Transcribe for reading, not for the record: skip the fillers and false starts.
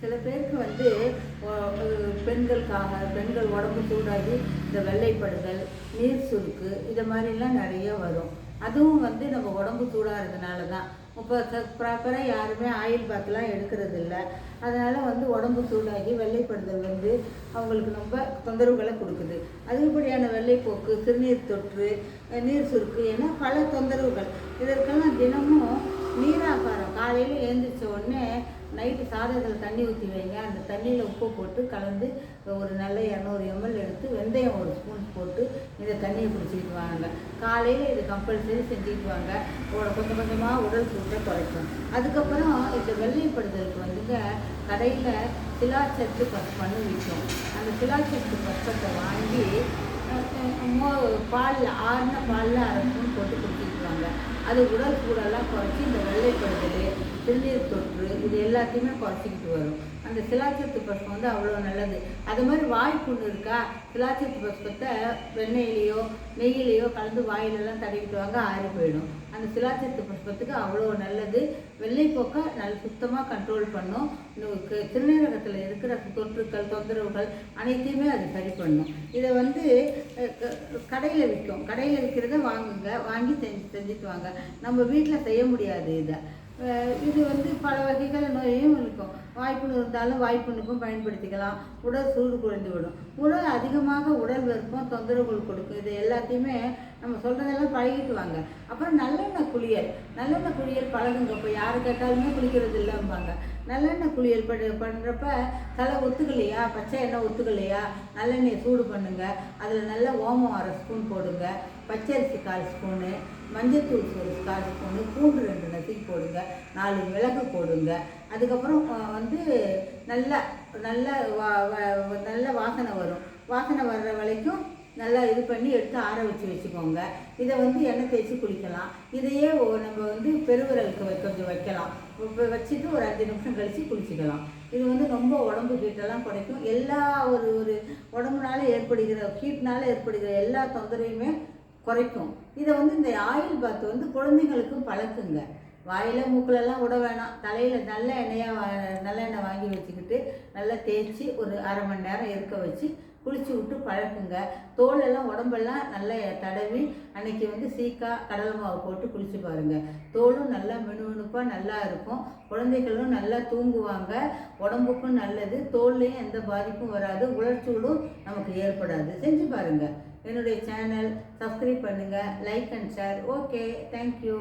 சில பேருக்கு வந்து பெண்கள் உடம்பு சூடாகி இந்த வெள்ளைப்படுதல், நீர் சுருக்கு இதை மாதிரிலாம் நிறைய வரும். அதுவும் வந்து நம்ம உடம்பு சூடாகிறதுனால தான். இப்போ ப்ராப்பராக யாருமே ஆயில் பாத்லாம் எடுக்கிறது இல்லை. அதனால் வந்து உடம்பு சூடாகி வெள்ளைப்படுதல் வந்து அவங்களுக்கு ரொம்ப தொந்தரவுகளை கொடுக்குது. அதிகப்படியான வெள்ளைப்போக்கு, சிறுநீர் தொற்று, நீர் சுருக்கு என பல தொந்தரவுகள். இதற்கெல்லாம் தினமும் நீராகாரம் காலையில் எழுந்திரிச்ச உடனே நைட்டு சாதத்தில் தண்ணி ஊற்றி வைங்க. அந்த தண்ணியில் உப்பு போட்டு கலந்து ஒரு நல்ல 200 ml எடுத்து வெந்தயம் ஒரு ஸ்பூன் போட்டு இந்த தண்ணியை குடிச்சிக்கிட்டு வாங்க. காலையில் இது கம்பல்சரி செஞ்சுக்கிட்டு வாங்க. கொஞ்சம் கொஞ்சமாக உடல் சூட்டை குறைக்கும். அதுக்கப்புறம் இந்த வெள்ளைப்படுதலுக்கு வந்துங்க கடையில் சிலாச்சத்து பஸ்பன்னு விற்கும். அந்த சிலாச்சத்து பஸ்பத்தை வாங்கி பாலில் ஆறின பாலில் அரை ஸ்பூன் போட்டு குடிச்சிக்குவாங்க. அது உடல் சூடெல்லாம் குறைச்சி இந்த வெள்ளைப்படுதல், சிறுநீர் தொற்று இது எல்லாத்தையுமே குறைச்சிக்கிட்டு வரும். அந்த சிலாச்சத்து பஸ்பம் வந்து அவ்வளோ நல்லது. அது மாதிரி வாய்ப்புண்ணு இருக்கா, சிலாச்சத்து பஸ்பத்தை வெண்ணெயிலையோ நெய்யிலையோ கலந்து வாயிலெல்லாம் தடவிட்டு வாங்க, ஆறி போயிடும். அந்த சிலாச்சத்து பஸ்பத்துக்கு அவ்வளோ நல்லது. வெள்ளைப்போக்கை சுத்தமாக கண்ட்ரோல் பண்ணும். சிறுநீரகத்தில் இருக்கிற தொற்றுக்கள், தொந்தரவுகள் அனைத்தையுமே அது சரி பண்ணும். இதை வந்து கடையில் விற்கும். கடையில் விற்கிறத வாங்குங்க, வாங்கி செஞ்சுட்டு வாங்க. நம்ம வீட்டில் செய்ய முடியாது இதை. இது வந்து பல வகைகள் நோயையும் இருக்கும். வாய்ப்புண் இருந்தாலும் வாய்ப்புண்ணுக்கும் பயன்படுத்திக்கலாம். உடல் சூடு குறைந்து விடும். உடல் அதிகமாக உடல் வெப்பம் தொந்தரவுகள் கொடுக்கும். இது எல்லாத்தையுமே நம்ம சொல்கிறதெல்லாம் பழகிட்டு வாங்க. அப்புறம் நல்லெண்ணெய் குளியல் பழகுங்க. இப்போ யார் கேட்டாலுமே குளிக்கிறது இல்லைம்பாங்க. நல்லெண்ணெய் குளியல் பண்ணுறப்ப தலை ஒத்துக்கலையா, பச்சை எண்ணெய் ஒத்துக்கலையா, நல்லெண்ணெயை சூடு பண்ணுங்கள். அதில் நல்ல ஓமம் 1/2 ஸ்பூன் போடுங்க, பச்சரிசி 1/4 ஸ்பூனு, மஞ்சத்தூள் 1/4 ஸ்பூனு, பூண்டு 2 நசுக்கி போடுங்க, 4 மிளகு போடுங்க. அதுக்கப்புறம் வந்து நல்ல வாசனை வரும். வாசனை வர்ற வரைக்கும் நல்லா இது பண்ணி எடுத்து ஆற வச்சுக்கோங்க. இதை வந்து எண்ணெய் தேய்ச்சி குளிக்கலாம். இதையே நம்ம வந்து பெருவிரலுக்கு கொஞ்சம் வைக்கலாம். வச்சுட்டு ஒரு 5 நிமிஷம் கழித்து குளிச்சுக்கலாம். இது வந்து ரொம்ப உடம்பு ஹீட்டெல்லாம் குறைக்கும். எல்லா ஒரு உடம்புனால ஹீட்னால ஏற்படுகிற எல்லா தொந்தரவையுமே குறைக்கும். இதை வந்து இந்த ஆயில் பாத் வந்து குழந்தைங்களுக்கும் பழக்குங்க. வாயில் மூக்கிலெல்லாம் விட வேணாம். தலையில் நல்லெண்ணெய் வாங்கி வச்சுக்கிட்டு நல்லா தேய்ச்சி ஒரு 1/2 மணி நேரம் இருக்க வச்சு குளிச்சு விட்டு பழக்குங்க. தோலெல்லாம் உடம்பெல்லாம் நல்லா தடவி அன்னைக்கு வந்து சீக்கா கடலை மாவு போட்டு குளிச்சு பாருங்கள். தோலும் நல்லா மினுமினுப்பாக நல்லா இருக்கும். குழந்தைகளும் நல்லா தூங்குவாங்க. உடம்புக்கும் நல்லது. தோல்லையும் எந்த பாதிப்பும் வராது. உணர்ச்சூடும் நமக்கு ஏற்படாது. செஞ்சு பாருங்கள். என்னுடைய சேனல் சப்ஸ்கிரைப் பண்ணுங்கள், like and share. Okay, thank you.